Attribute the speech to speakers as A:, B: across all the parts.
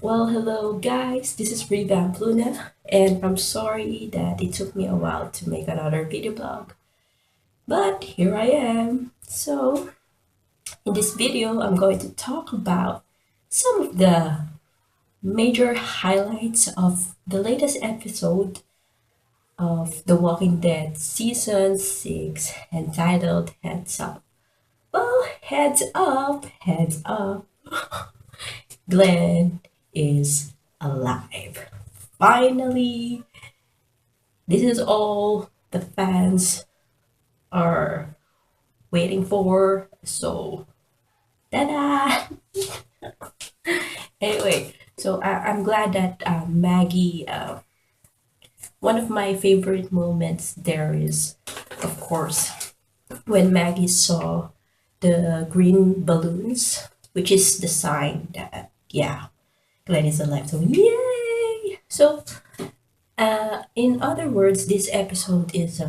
A: Well, hello guys, this is Revamp Luna, and I'm sorry that it took me a while to make another video blog, but here I am. So, in this video, I'm going to talk about some of the major highlights of the latest episode of The Walking Dead Season 6 entitled Heads Up. Well, heads up, Glenn is alive. Finally, this is all the fans are waiting for. So, ta-da! Anyway, so I'm glad that Maggie. One of my favorite moments there is, of course, when Maggie saw the green balloons, which is the sign that yeah, Glenn is alive. So yay! So in other words, this episode is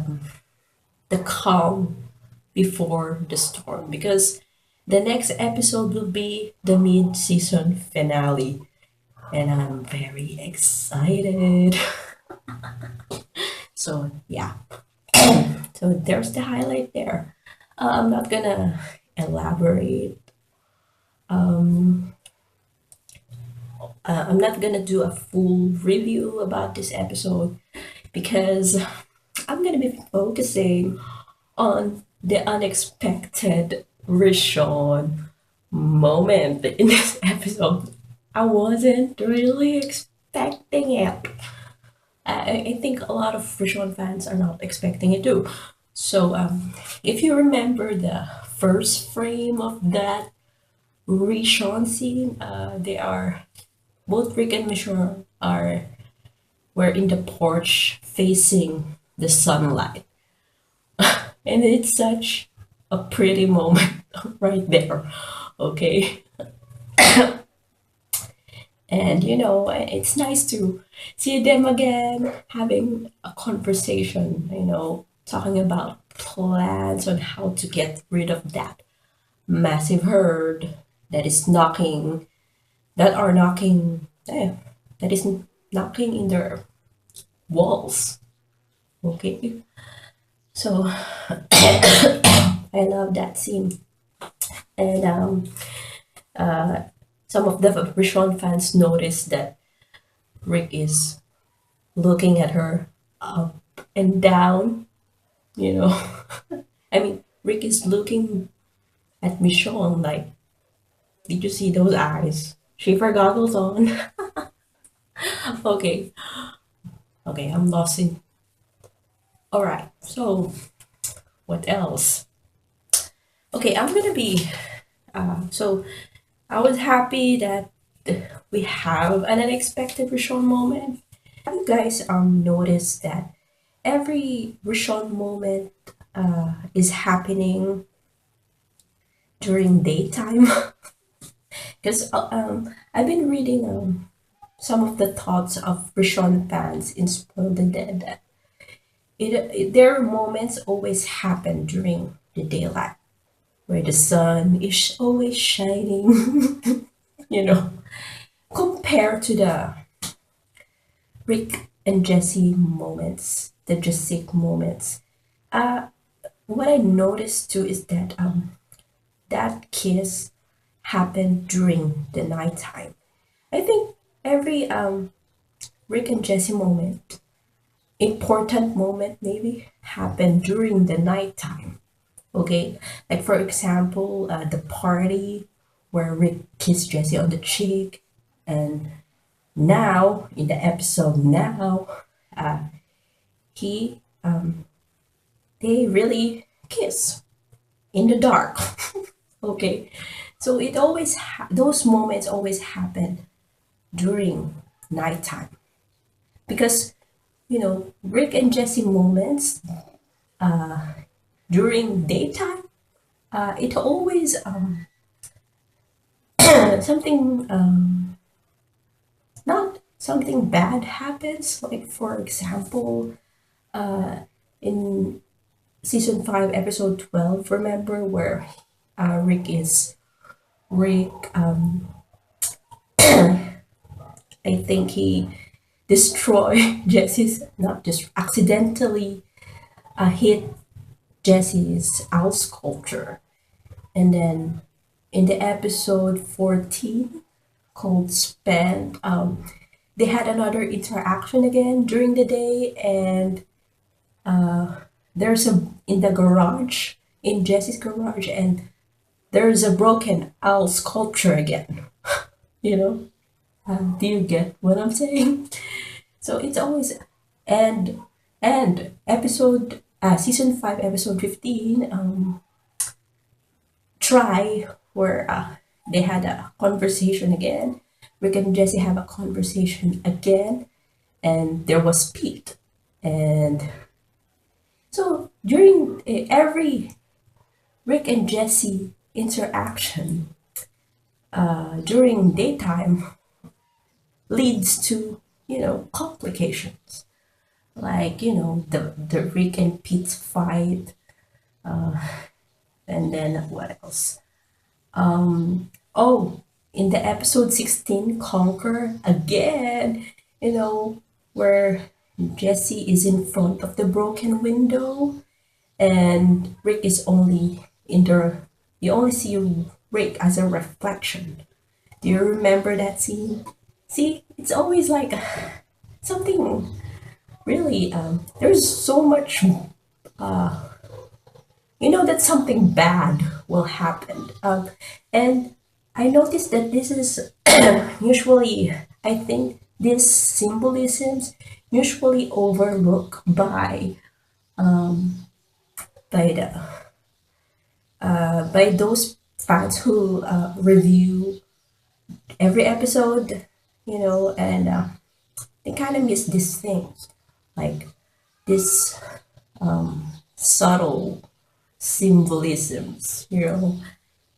A: the calm before the storm because the next episode will be the mid-season finale, and I'm very excited. So yeah, so there's the highlight there. I'm not gonna elaborate. I'm not gonna do a full review about this episode because I'm gonna be focusing on the unexpected RICHONNE moment in this episode. I wasn't really expecting it. I think a lot of RICHONNE fans are not expecting it too. So, if you remember the first frame of that RICHONNE scene, they are both Rick and Michonne are were in the porch facing the sunlight. And it's such a pretty moment right there. Okay. And it's nice to see them again, having a conversation, talking about plans on how to get rid of that massive herd that is knocking, that are knocking, that is knocking in their walls. Okay. So I love that scene. And some of the RICHONNE fans noticed that Rick is looking at her up and down, you know. I mean, Rick is looking at Michonne like, did you see those eyes? Shaver goggles on. Okay, okay, I'm lost in. All right, so what else? Okay, I'm gonna be. So I was happy that we have an unexpected RICHONNE moment. Have you guys noticed that every RICHONNE moment is happening during daytime? Because I've been reading some of the thoughts of RICHONNE fans in Spoil the Dead. Their moments always happen during the daylight, where the sun is always shining, you know, compared to the Rick and Jesse moments, the Jessic moments. What I noticed too is that that kiss happened during the nighttime. I think every Rick and Jesse moment, important moment maybe, happened during the nighttime. Okay, like for example, the party where Rick kissed Jesse on the cheek, and now in the episode now, he they really kiss in the dark. Okay, so those moments always happen during nighttime because Rick and Jesse moments during daytime, it always something not something bad happens. Like for example, in season 5 episode 12, remember where Rick I think he destroyed Jesse's, not just accidentally hit Jesse's owl sculpture. And then in the episode 14 called Spent, they had another interaction again during the day, and there's a in the garage, in Jesse's garage, and there's a broken owl sculpture again. You know, do you get what I'm saying? So it's always and episode season 5 episode 15 try where they had a conversation again. Rick and Jesse have a conversation again, and there was Pete. And so during every Rick and Jesse interaction during daytime leads to, complications. Like, the Rick and Pete's fight. And then what else? Oh, in the episode 16, Conquer again, where Jesse is in front of the broken window and Rick is only you only see Rick as a reflection. Do you remember that scene? See, it's always like something really, there's so much, that something bad will happen. And I noticed that this is usually, I think, these symbolisms usually overlooked by by those fans who review every episode, and they kind of miss these things, like this subtle symbolisms,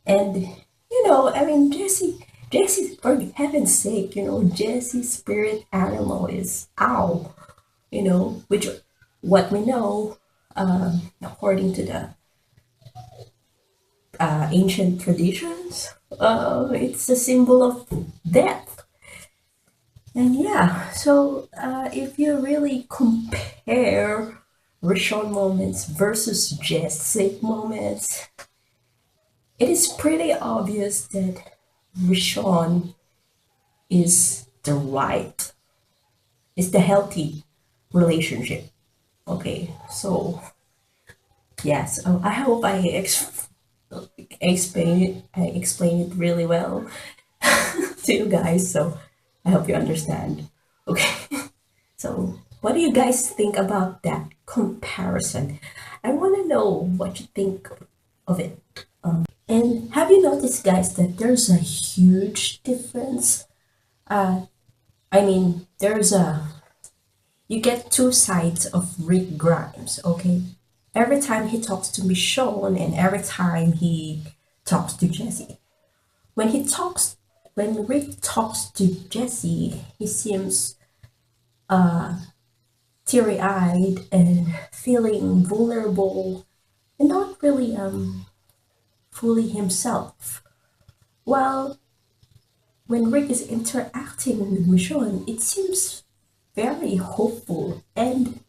A: and I mean, Jesse, for heaven's sake, Jesse's spirit animal is owl, which what we know, according to the ancient traditions, it's a symbol of death. And yeah, so if you really compare RICHONNE moments versus Jesse moments, it is pretty obvious that RICHONNE is is the healthy relationship. Okay, so yes, I hope I explain it really well to you guys. So I hope you understand. Okay, so what do you guys think about that comparison? I want to know what you think of it. And have you noticed, guys, that there's a huge difference? I mean, you get two sides of Rick Grimes, okay? Every time he talks to Michonne and every time he talks to Jesse. When Rick talks to Jesse, he seems teary-eyed and feeling vulnerable and not really fully himself. While when Rick is interacting with Michonne, it seems very hopeful and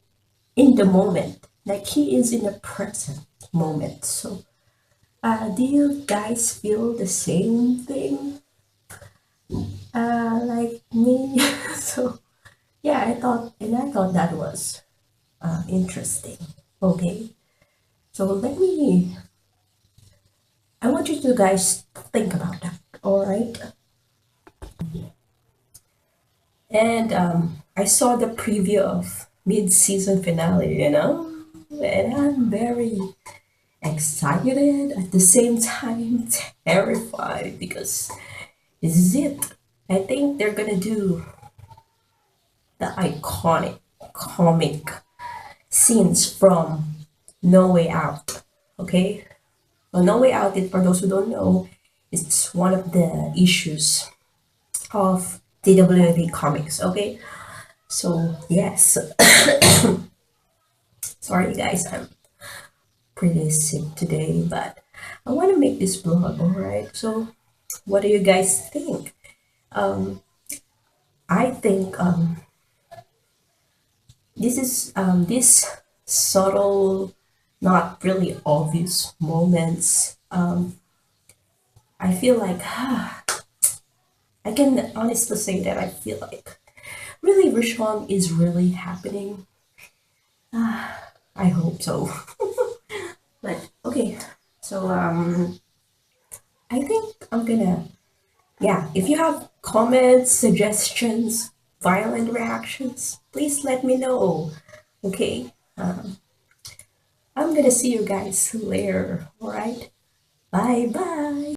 A: in the moment, like he is in the present moment. So, do you guys feel the same thing like me? So, yeah, I thought that was interesting. Okay, so I want you to guys think about that. All right. And I saw the preview of mid-season finale, and I'm very excited at the same time terrified because this is it. I think they're gonna do the iconic comic scenes from No Way Out. Okay? Well, No Way Out, for those who don't know, it's one of the issues of TWD Comics. Okay? So, yes. Sorry, guys, I'm pretty sick today, but I want to make this vlog, alright? So, what do you guys think? I think this subtle, not really obvious moments. I feel like I can honestly say that I feel like really Richon is really happening. I hope so. But okay, so I think I'm gonna, yeah, if you have comments, suggestions, violent reactions, please let me know. Okay, I'm gonna see you guys later. All right, bye bye.